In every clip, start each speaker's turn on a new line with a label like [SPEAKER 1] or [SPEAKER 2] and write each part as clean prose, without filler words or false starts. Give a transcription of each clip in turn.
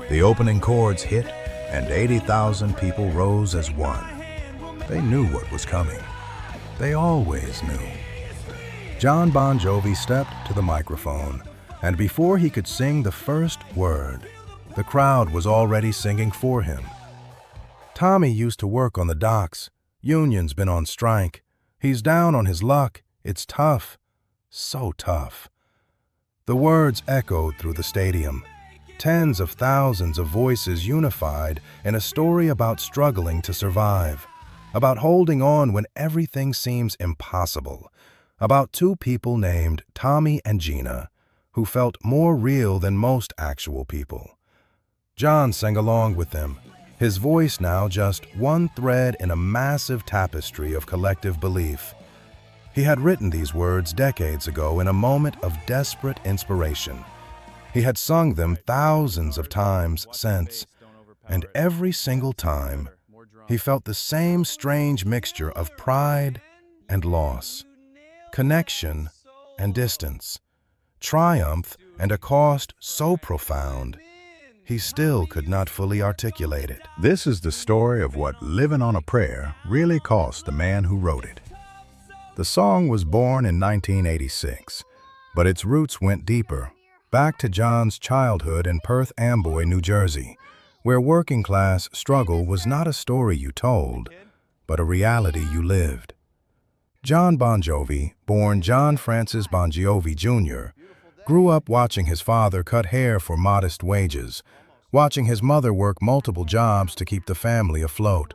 [SPEAKER 1] The opening chords hit, and 80,000 people rose as one. They knew what was coming. They always knew. Jon Bon Jovi stepped to the microphone, and before he could sing the first word, the crowd was already singing for him. Tommy used to work on the docks. Union's been on strike. He's down on his luck. It's tough. So tough. The words echoed through the stadium. Tens of thousands of voices unified in a story about struggling to survive, about holding on when everything seems impossible, about two people named Tommy and Gina, who felt more real than most actual people. Jon sang along with them, his voice now just one thread in a massive tapestry of collective belief. He had written these words decades ago in a moment of desperate inspiration. He had sung them thousands of times since, and every single time, he felt the same strange mixture of pride and loss, connection and distance, triumph and a cost so profound, he still could not fully articulate it.
[SPEAKER 2] This is the story of what Livin' on a Prayer really cost the man who wrote it. The song was born in 1986, but its roots went deeper, back to Jon's childhood in Perth Amboy, New Jersey, where working-class struggle was not a story you told, but a reality you lived. Jon Bon Jovi, born John Francis Bon Jovi Jr., grew up watching his father cut hair for modest wages, watching his mother work multiple jobs to keep the family afloat,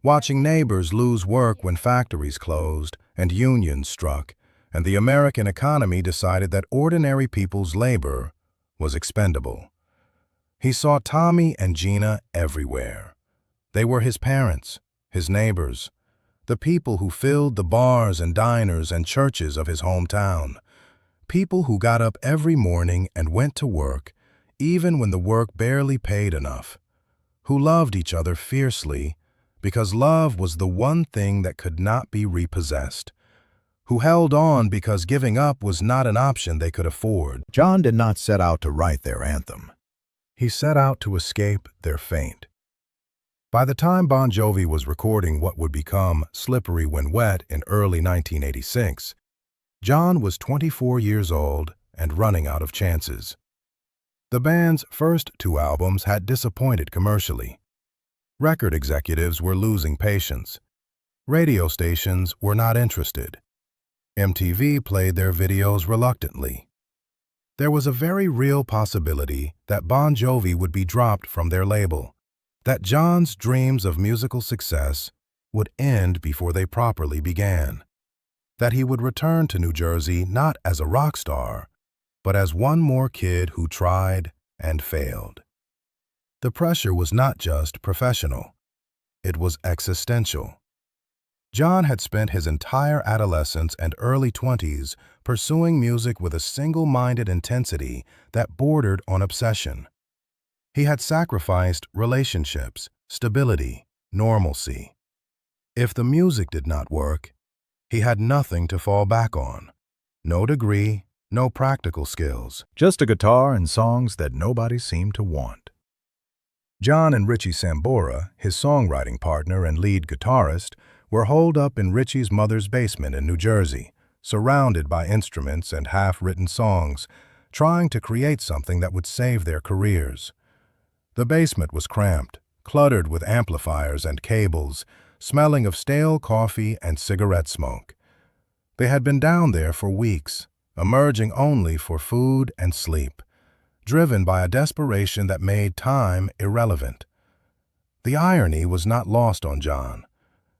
[SPEAKER 2] watching neighbors lose work when factories closed and unions struck, and the American economy decided that ordinary people's labor was expendable. He saw Tommy and Gina everywhere. They were his parents, his neighbors, the people who filled the bars and diners and churches of his hometown, people who got up every morning and went to work, even when the work barely paid enough, who loved each other fiercely because love was the one thing that could not be repossessed, who held on because giving up was not an option they could afford.
[SPEAKER 1] Jon did not set out to write their anthem. He set out to escape their fate. By the time Bon Jovi was recording what would become Slippery When Wet in early 1986, Jon was 24 years old and running out of chances. The band's first two albums had disappointed commercially. Record executives were losing patience. Radio stations were not interested. MTV played their videos reluctantly. There was a very real possibility that Bon Jovi would be dropped from their label, that Jon's dreams of musical success would end before they properly began, that he would return to New Jersey not as a rock star, but as one more kid who tried and failed. The pressure was not just professional, it was existential. Jon had spent his entire adolescence and early 20s pursuing music with a single-minded intensity that bordered on obsession. He had sacrificed relationships, stability, normalcy. If the music did not work, he had nothing to fall back on. No degree, no practical skills, just a guitar and songs that nobody seemed to want. Jon and Richie Sambora, his songwriting partner and lead guitarist, were holed up in Richie's mother's basement in New Jersey, surrounded by instruments and half-written songs, trying to create something that would save their careers. The basement was cramped, cluttered with amplifiers and cables, smelling of stale coffee and cigarette smoke. They had been down there for weeks, emerging only for food and sleep, driven by a desperation that made time irrelevant. The irony was not lost on Jon.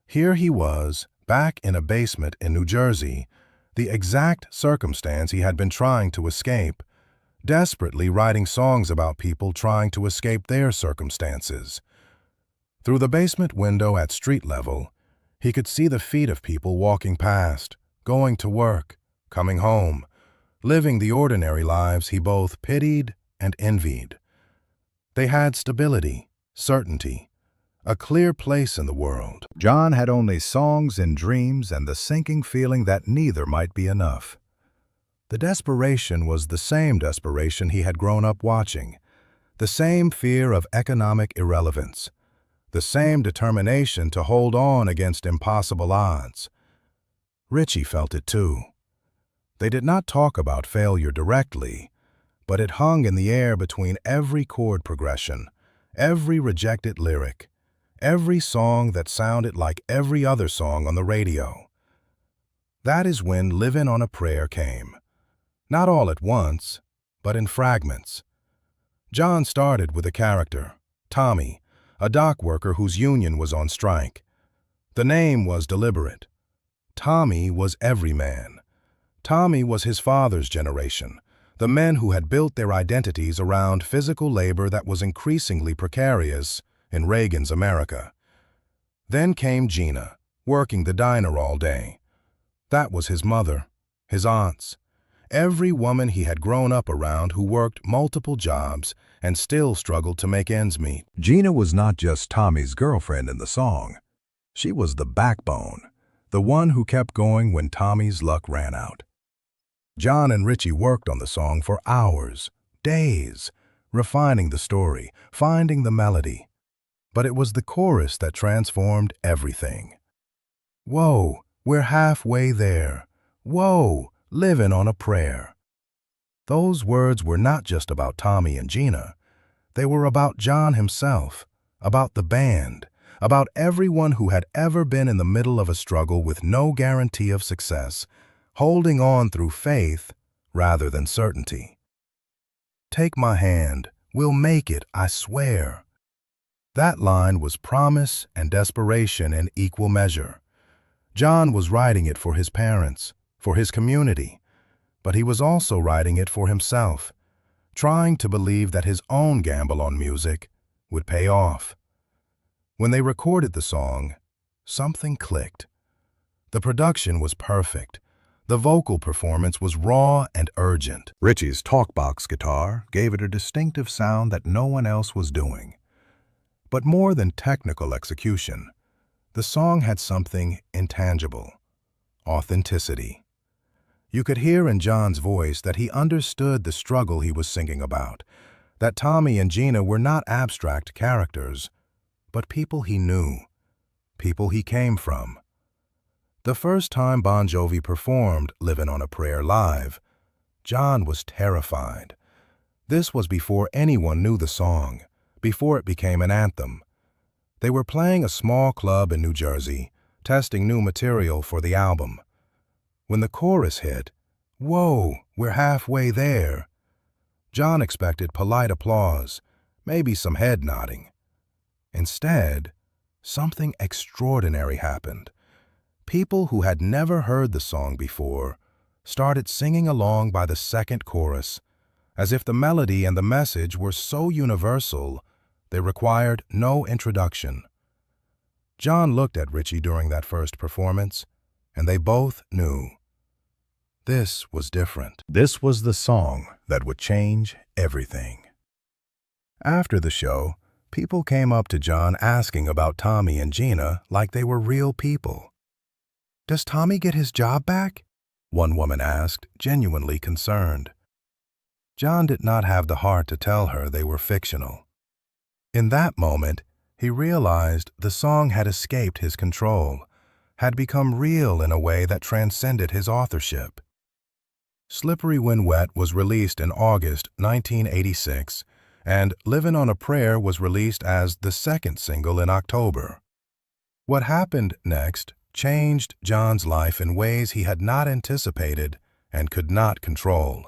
[SPEAKER 1] Here he was, back in a basement in New Jersey, the exact circumstance he had been trying to escape, desperately writing songs about people trying to escape their circumstances. Through the basement window at street level, he could see the feet of people walking past, going to work, coming home, living the ordinary lives he both pitied and envied. They had stability, certainty, a clear place in the world.
[SPEAKER 2] Jon had only songs and dreams and the sinking feeling that neither might be enough.
[SPEAKER 1] The desperation was the same desperation he had grown up watching, the same fear of economic irrelevance, the same determination to hold on against impossible odds. Richie felt it too. They did not talk about failure directly, but it hung in the air between every chord progression, every rejected lyric, every song that sounded like every other song on the radio. That is when Livin' on a Prayer came. Not all at once, but in fragments. Jon started with a character, Tommy, a dock worker whose union was on strike. The name was deliberate. Tommy was every man. Tommy was his father's generation, the men who had built their identities around physical labor that was increasingly precarious in Reagan's America. Then came Gina, working the diner all day. That was his mother, his aunts, every woman he had grown up around who worked multiple jobs and still struggled to make ends meet.
[SPEAKER 2] Gina was not just Tommy's girlfriend in the song. She was the backbone, the one who kept going when Tommy's luck ran out. Jon and Richie worked on the song for hours, days, refining the story, finding the melody. But it was the chorus that transformed everything. Whoa, we're halfway there. Whoa, living on a prayer. Those words were not just about Tommy and Gina. They were about Jon himself, about the band, about everyone who had ever been in the middle of a struggle with no guarantee of success, holding on through faith rather than certainty. Take my hand, we'll make it, I swear. That line was promise and desperation in equal measure. Jon was writing it for his parents, for his community, but he was also writing it for himself, trying to believe that his own gamble on music would pay off. When they recorded the song, something clicked. The production was perfect. The vocal performance was raw and urgent. Richie's talkbox guitar gave it a distinctive sound that no one else was doing. But more than technical execution, the song had something intangible: authenticity. You could hear in Jon's voice that he understood the struggle he was singing about, that Tommy and Gina were not abstract characters, but people he knew, people he came from. The first time Bon Jovi performed Livin' on a Prayer live, Jon was terrified. This was before anyone knew the song, before it became an anthem. They were playing a small club in New Jersey, testing new material for the album. When the chorus hit, "Whoa, we're halfway there," Jon expected polite applause, maybe some head nodding. Instead, something extraordinary happened. People who had never heard the song before started singing along by the second chorus, as if the melody and the message were so universal they required no introduction. Jon looked at Richie during that first performance, and they both knew. This was different. This was the song that would change everything. After the show, people came up to Jon asking about Tommy and Gina like they were real people. "Does Tommy get his job back?" one woman asked, genuinely concerned. Jon did not have the heart to tell her they were fictional. In that moment, he realized the song had escaped his control, had become real in a way that transcended his authorship. Slippery When Wet was released in August 1986, and Livin' on a Prayer was released as the second single in October. What happened next changed Jon's life in ways he had not anticipated and could not control.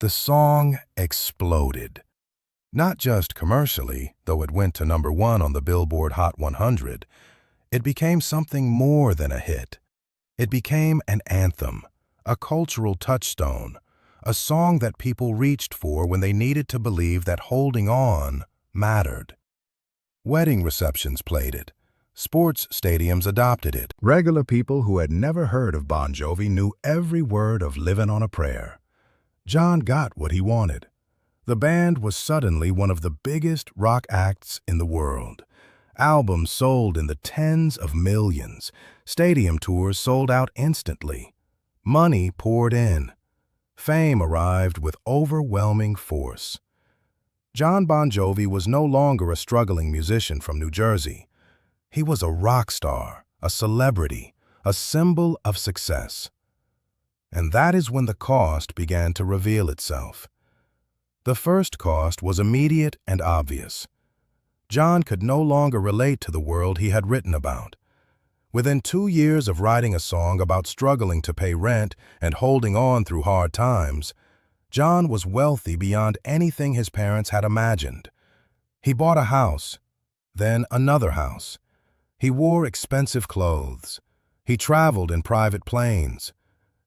[SPEAKER 2] The song exploded. Not just commercially, though it went to #1 on the Billboard Hot 100, it became something more than a hit. It became an anthem, a cultural touchstone, a song that people reached for when they needed to believe that holding on mattered. Wedding receptions played it. Sports stadiums adopted it. Regular people who had never heard of Bon Jovi knew every word of Livin' on a Prayer. Jon got what he wanted. The band was suddenly one of the biggest rock acts in the world. Albums sold in the tens of millions. Stadium tours sold out instantly. Money poured in. Fame arrived with overwhelming force.
[SPEAKER 1] Jon Bon Jovi was no longer a struggling musician from New Jersey. He was a rock star, a celebrity, a symbol of success. And that is when the cost began to reveal itself. The first cost was immediate and obvious. Jon could no longer relate to the world he had written about. Within 2 years of writing a song about struggling to pay rent and holding on through hard times, Jon was wealthy beyond anything his parents had imagined. He bought a house, then another house. He wore expensive clothes. He traveled in private planes.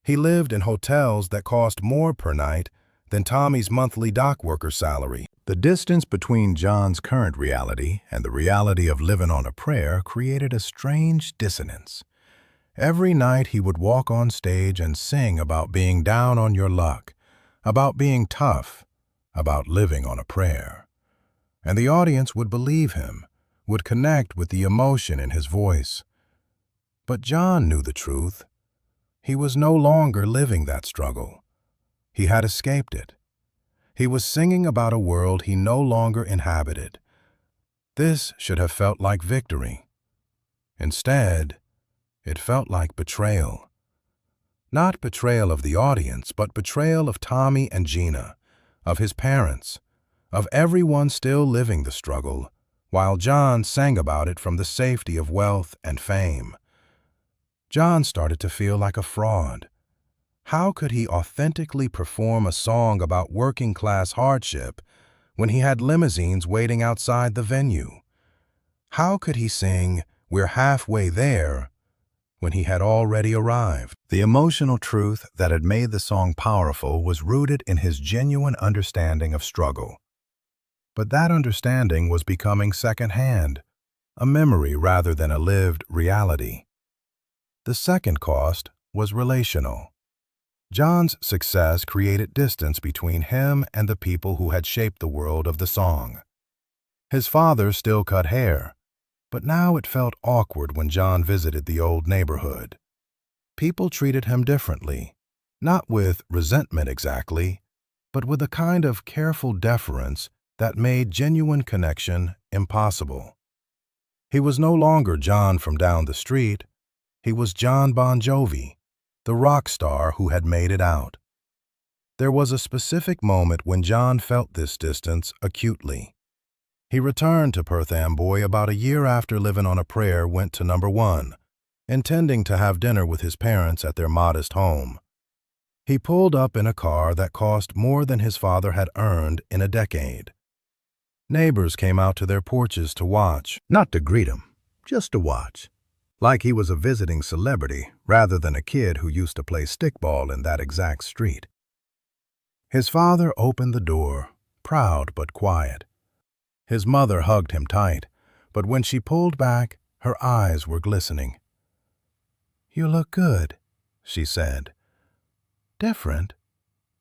[SPEAKER 1] He lived in hotels that cost more per night than Tommy's monthly dock worker salary.
[SPEAKER 2] The distance between Jon's current reality and the reality of living on a prayer created a strange dissonance. Every night he would walk on stage and sing about being down on your luck, about being tough, about living on a prayer. And the audience would believe him, would connect with the emotion in his voice. But Jon knew the truth. He was no longer living that struggle. He had escaped it. He was singing about a world he no longer inhabited. This should have felt like victory. Instead, it felt like betrayal. Not betrayal of the audience, but betrayal of Tommy and Gina, of his parents, of everyone still living the struggle, while Jon sang about it from the safety of wealth and fame. Jon started to feel like a fraud. How could he authentically perform a song about working-class hardship when he had limousines waiting outside the venue? How could he sing, "We're halfway there," when he had already arrived?
[SPEAKER 1] The emotional truth that had made the song powerful was rooted in his genuine understanding of struggle. But that understanding was becoming secondhand, a memory rather than a lived reality. The second cost was relational. Jon's success created distance between him and the people who had shaped the world of the song. His father still cut hair, but now it felt awkward when Jon visited the old neighborhood. People treated him differently, not with resentment exactly, but with a kind of careful deference that made genuine connection impossible. He was no longer Jon from down the street. He was Jon Bon Jovi, the rock star who had made it out. There was a specific moment when Jon felt this distance acutely. He returned to Perth Amboy about a year after Livin' on a Prayer went to #1, intending to have dinner with his parents at their modest home. He pulled up in a car that cost more than his father had earned in a decade. Neighbors came out to their porches to watch, not to greet him, just to watch. Like he was a visiting celebrity rather than a kid who used to play stickball in that exact street. His father opened the door, proud but quiet. His mother hugged him tight, but when she pulled back, her eyes were glistening. "You look good," she said. "Different,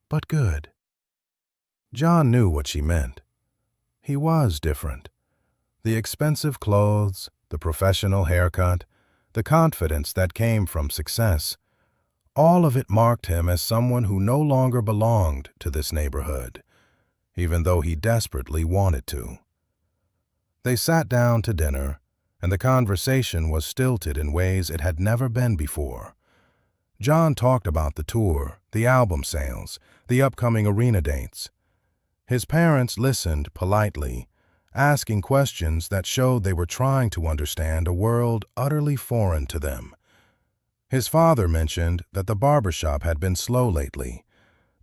[SPEAKER 1] but good." Jon knew what she meant. He was different. The expensive clothes, the professional haircut, the confidence that came from success, all of it marked him as someone who no longer belonged to this neighborhood, even though he desperately wanted to. They sat down to dinner, and the conversation was stilted in ways it had never been before. Jon talked about the tour, the album sales, the upcoming arena dates. His parents listened politely, asking questions that showed they were trying to understand a world utterly foreign to them. His father mentioned that the barbershop had been slow lately,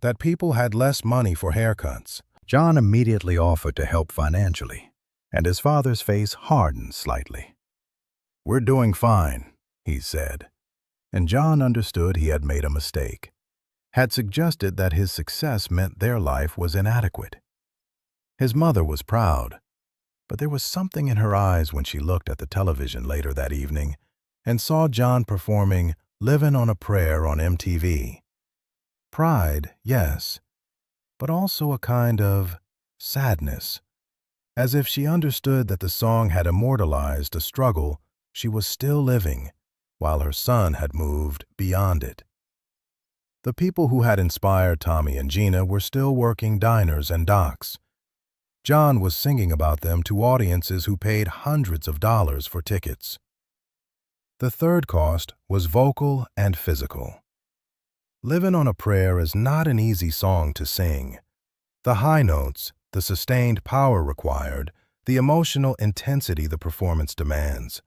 [SPEAKER 1] that people had less money for haircuts. Jon immediately offered to help financially, and his father's face hardened slightly. "We're doing fine," he said, and Jon understood he had made a mistake, had suggested that his success meant their life was inadequate. His mother was proud, but there was something in her eyes when she looked at the television later that evening and saw Jon performing "Livin' on a Prayer" on MTV. Pride, yes, but also a kind of sadness, as if she understood that the song had immortalized a struggle she was still living, while her son had moved beyond it. The people who had inspired Tommy and Gina were still working diners and docks. Jon was singing about them to audiences who paid hundreds of dollars for tickets. The third cost was vocal and physical. Livin' on a Prayer is not an easy song to sing. The high notes, the sustained power required, the emotional intensity the performance demands,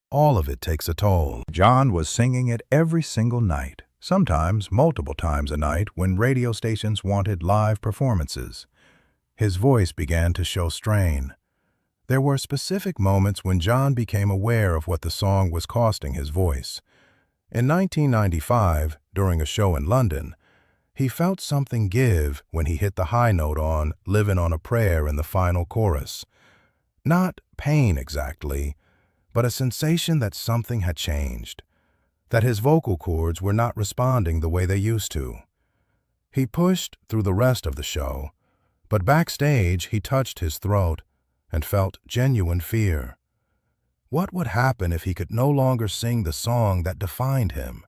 [SPEAKER 1] all of it takes a toll.
[SPEAKER 2] Jon was singing it every single night, sometimes multiple times a night when radio stations wanted live performances. His voice began to show strain. There were specific moments when Jon became aware of what the song was costing his voice. In 1995, during a show in London, he felt something give when he hit the high note on Livin' on a Prayer in the final chorus. Not pain exactly, but a sensation that something had changed, that his vocal cords were not responding the way they used to. He pushed through the rest of the show, but backstage he touched his throat and felt genuine fear. What would happen if he could no longer sing the song that defined him?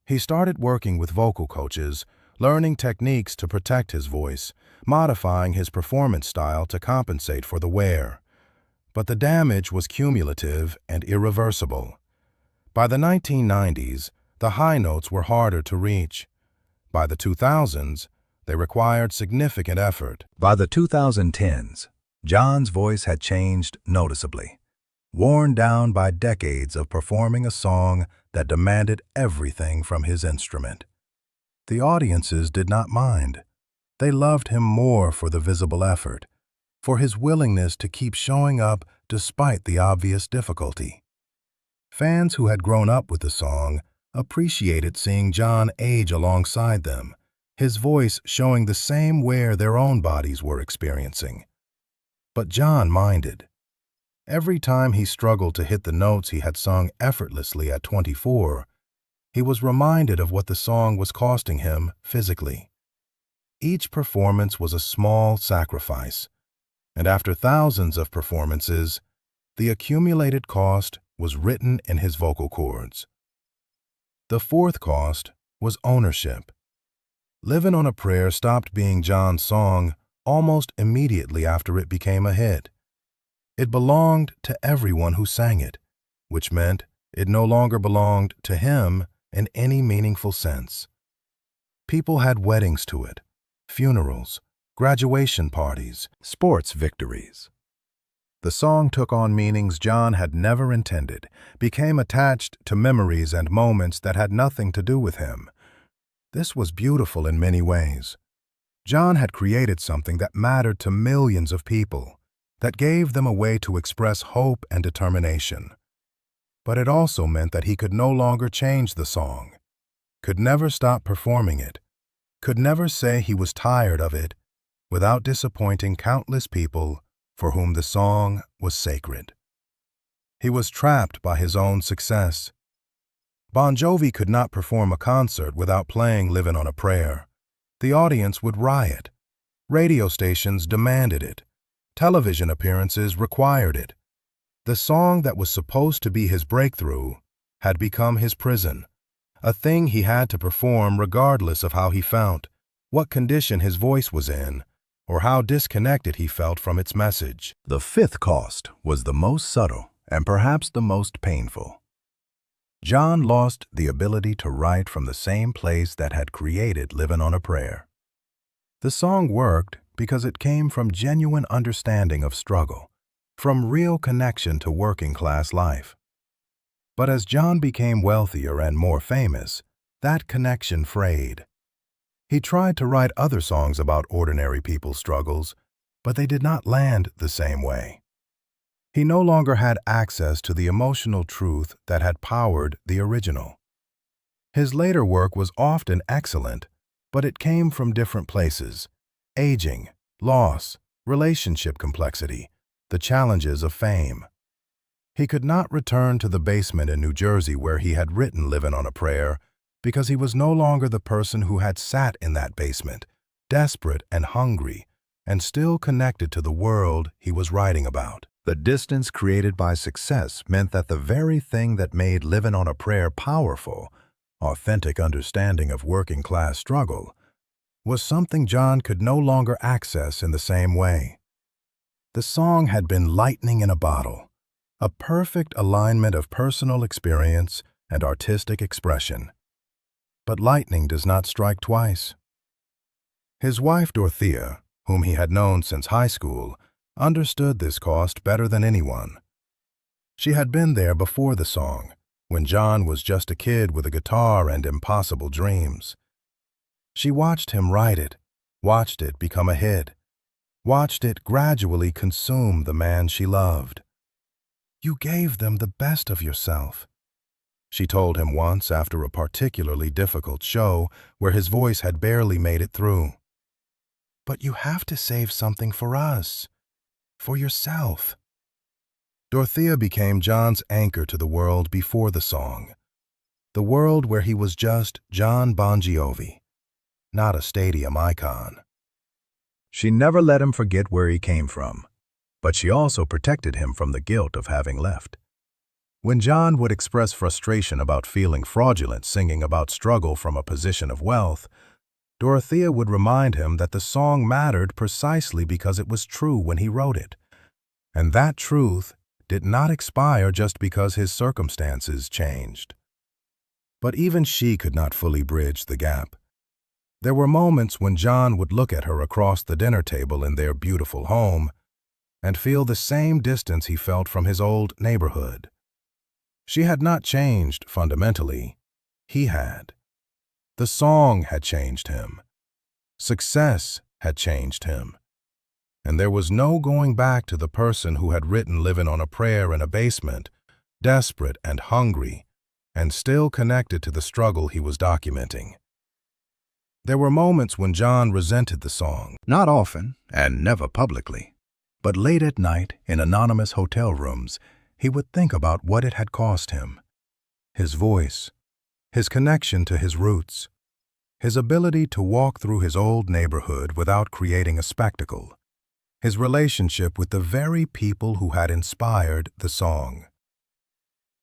[SPEAKER 2] He started working with vocal coaches, learning techniques to protect his voice, modifying his performance style to compensate for the wear. But the damage was cumulative and irreversible. By the 1990s, the high notes were harder to reach. By the 2000s, they required significant effort. By the 2010s, Jon's voice had changed noticeably, worn down by decades of performing a song that demanded everything from his instrument. The audiences did not mind. They loved him more for the visible effort, for his willingness to keep showing up despite the obvious difficulty. Fans who had grown up with the song appreciated seeing Jon age alongside them, his voice showing the same wear their own bodies were experiencing. But Jon minded. Every time he struggled to hit the notes he had sung effortlessly at 24, he was reminded of what the song was costing him physically. Each performance was a small sacrifice, and after thousands of performances, the accumulated cost was written in his vocal cords. The fourth cost was ownership. Livin' on a Prayer stopped being Jon's song almost immediately after it became a hit. It belonged to everyone who sang it, which meant it no longer belonged to him in any meaningful sense. People had weddings to it, funerals, graduation parties, sports victories. The song took on meanings Jon had never intended, became attached to memories and moments that had nothing to do with him. This was beautiful in many ways. Jon had created something that mattered to millions of people, that gave them a way to express hope and determination. But it also meant that he could no longer change the song, could never stop performing it, could never say he was tired of it without disappointing countless people for whom the song was sacred. He was trapped by his own success. Bon Jovi could not perform a concert without playing Livin' on a Prayer. The audience would riot. Radio stations demanded it. Television appearances required it. The song that was supposed to be his breakthrough had become his prison, a thing he had to perform regardless of how he felt, what condition his voice was in, or how disconnected he felt from its message. The fifth cost was the most subtle and perhaps the most painful. Jon lost the ability to write from the same place that had created Livin' on a Prayer. The song worked because it came from genuine understanding of struggle, from real connection to working-class life. But as Jon became wealthier and more famous, that connection frayed. He tried to write other songs about ordinary people's struggles, but they did not land the same way. He no longer had access to the emotional truth that had powered the original. His later work was often excellent, but it came from different places: aging, loss, relationship complexity, the challenges of fame. He could not return to the basement in New Jersey where he had written Livin' on a Prayer because he was no longer the person who had sat in that basement, desperate and hungry, and still connected to the world he was writing about. The distance created by success meant that the very thing that made Livin' on a Prayer powerful, authentic understanding of working-class struggle, was something Jon could no longer access in the same way. The song had been lightning in a bottle, a perfect alignment of personal experience and artistic expression. But lightning does not strike twice. His wife Dorothea, whom he had known since high school, understood this cost better than anyone. She had been there before the song, when Jon was just a kid with a guitar and impossible dreams. She watched him write it, watched it become a hit, watched it gradually consume the man she loved. "You gave them the best of yourself," she told him once after a particularly difficult show where his voice had barely made it through. "But you have to save something for us, for yourself." Dorothea became Jon's anchor to the world before the song, the world where he was just Jon Bon Jovi, not a stadium icon. She never let him forget where he came from, but she also protected him from the guilt of having left. When Jon would express frustration about feeling fraudulent singing about struggle from a position of wealth, Dorothea would remind him that the song mattered precisely because it was true when he wrote it, and that truth did not expire just because his circumstances changed. But even she could not fully bridge the gap. There were moments when Jon would look at her across the dinner table in their beautiful home and feel the same distance he felt from his old neighborhood. She had not changed fundamentally. He had. The song had changed him. Success had changed him. And there was no going back to the person who had written Livin' on a Prayer in a basement, desperate and hungry, and still connected to the struggle he was documenting. There were moments when Jon resented the song, not often and never publicly, but late at night in anonymous hotel rooms, he would think about what it had cost him. His voice, his connection to his roots, his ability to walk through his old neighborhood without creating a spectacle, his relationship with the very people who had inspired the song.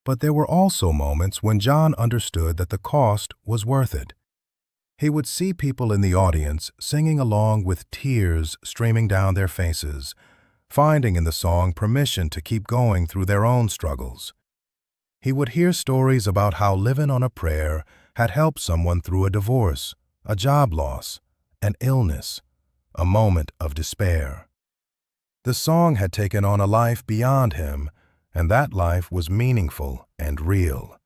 [SPEAKER 2] But there were also moments when Jon understood that the cost was worth it. He would see people in the audience singing along with tears streaming down their faces, finding in the song permission to keep going through their own struggles. He would hear stories about how Livin' on a Prayer had helped someone through a divorce, a job loss, an illness, a moment of despair. The song had taken on a life beyond him, and that life was meaningful and real.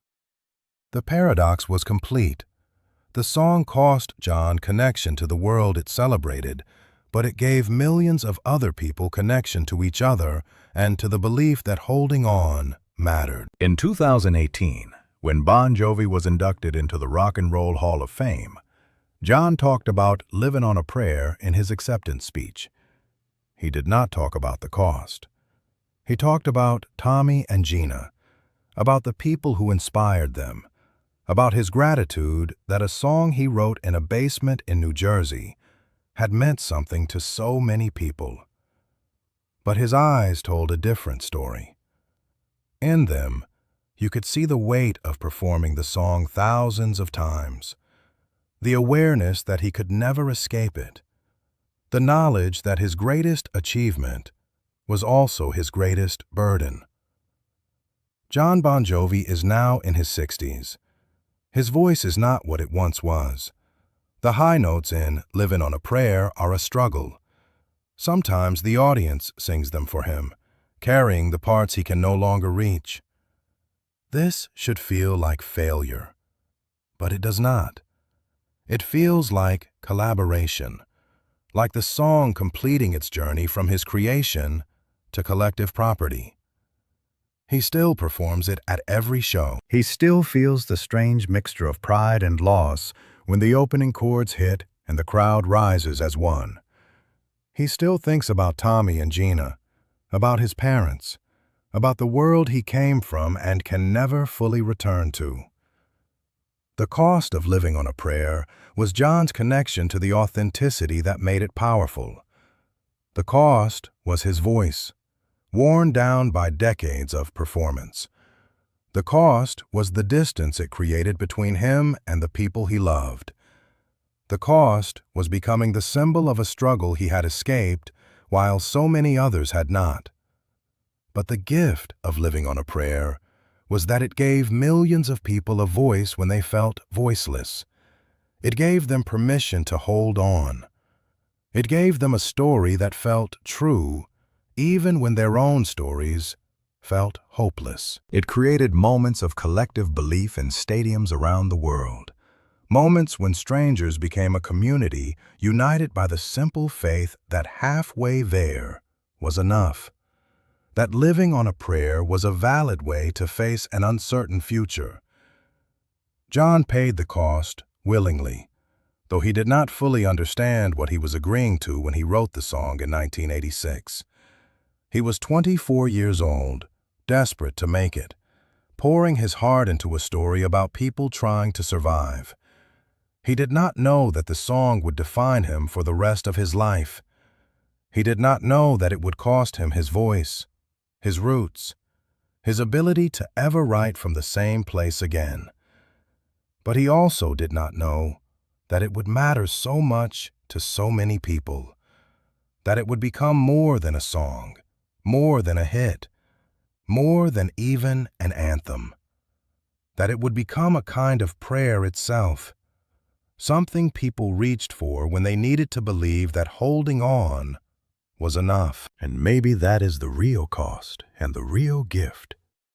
[SPEAKER 2] The paradox was complete. The song cost Jon connection to the world it celebrated, but it gave millions of other people connection to each other and to the belief that holding on mattered. In 2018, when Bon Jovi was inducted into the Rock and Roll Hall of Fame, Jon talked about Livin' on a Prayer in his acceptance speech. He did not talk about the cost. He talked about Tommy and Gina, about the people who inspired them, about his gratitude that a song he wrote in a basement in New Jersey had meant something to so many people. But his eyes told a different story. In them, you could see the weight of performing the song thousands of times, the awareness that he could never escape it, the knowledge that his greatest achievement was also his greatest burden. Jon Bon Jovi is now in his 60s. His voice is not what it once was. The high notes in Livin' on a Prayer are a struggle. Sometimes the audience sings them for him, carrying the parts he can no longer reach. This should feel like failure, but it does not. It feels like collaboration, like the song completing its journey from his creation to collective property. He still performs it at every show. He still feels the strange mixture of pride and loss when the opening chords hit and the crowd rises as one. He still thinks about Tommy and Gina, about his parents, about the world he came from and can never fully return to. The cost of Living on a Prayer was Jon's connection to the authenticity that made it powerful. The cost was his voice, worn down by decades of performance. The cost was the distance it created between him and the people he loved. The cost was becoming the symbol of a struggle he had escaped
[SPEAKER 1] while so many others had not. But the gift of living on a prayer was that it gave millions of people a voice when they felt voiceless. It gave them permission to hold on. It gave them a story that felt true, even when their own stories felt hopeless.
[SPEAKER 2] It created moments of collective belief in stadiums around the world. Moments when strangers became a community united by the simple faith that halfway there was enough. That living on a prayer was a valid way to face an uncertain future. Jon paid the cost willingly, though he did not fully understand what he was agreeing to when he wrote the song in 1986. He was 24 years old, desperate to make it, pouring his heart into a story about people trying to survive. He did not know that the song would define him for the rest of his life. He did not know that it would cost him his voice, his roots, his ability to ever write from the same place again. But he also did not know that it would matter so much to so many people, that it would become more than a song, more than a hit, more than even an anthem, that it would become a kind of prayer itself, something people reached for when they needed to believe that holding on was enough. And maybe that is the real cost and the real gift,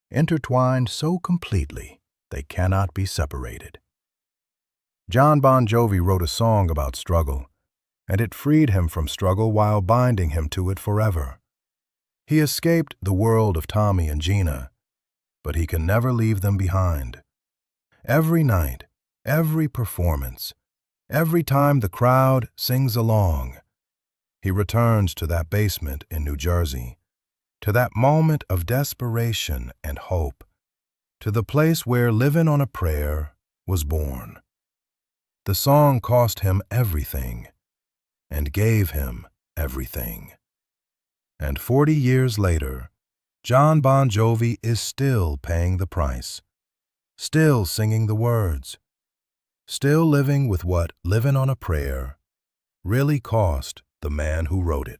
[SPEAKER 2] intertwined so completely they cannot be separated.
[SPEAKER 1] Jon Bon Jovi wrote a song about struggle, and it freed him from struggle while binding him to it forever. He escaped the world of Tommy and Gina, but he can never leave them behind. Every night, every performance, every time the crowd sings along, he returns to that basement in New Jersey, to that moment of desperation and hope, to the place where Livin' on a Prayer was born. The song cost him everything and gave him everything. And 40 years later, Jon Bon Jovi is still paying the price, still singing the words, still living with what Livin' on a Prayer really cost the man who wrote it.